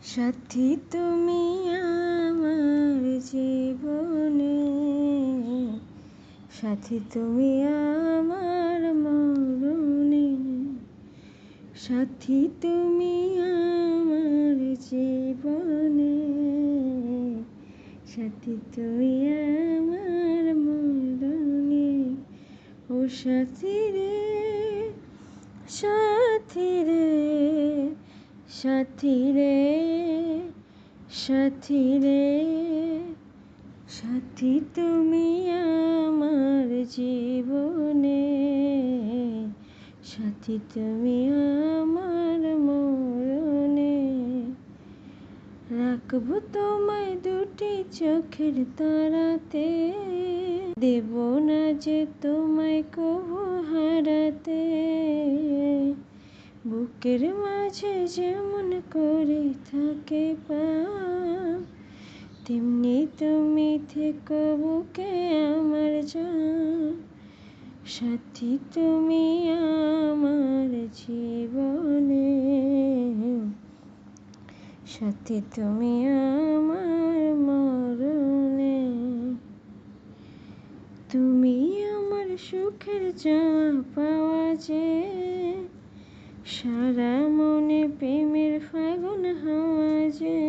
সাথী তুমি আমার জীবনে, সাথী তুমি আমার মরণে, সাথী তুমি আমার জীবনে, সাথী তুমি আমার মরণে। ও সাথী রে, সাথী রে, সাথী রে, সাথী রে, সাথী তুমি আমার জীবনে, সাথী তুমি আমার মরণে। রাখবো তোমায় দুটি চোখের তারাতে, দেব না যে তোমায় কবু হারাতে। বুকের মাঝে যেমন করে থাকে প্রাণ, তেমনি তুমি থেকো বুকে আমার জান। সাথী তুমি আমার জীবনে, সাথী তুমি আমার মরণে। তুমি আমার সুখের চাওয়া পাওয়া যে, সারা মনে প্রেমের ফাগুন হাওয়া যে।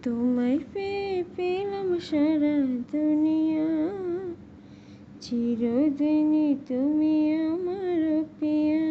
তোমায় পেয়ে পেলাম সারা দুনিয়া, চিরদিনই তুমি আমার পিয়া।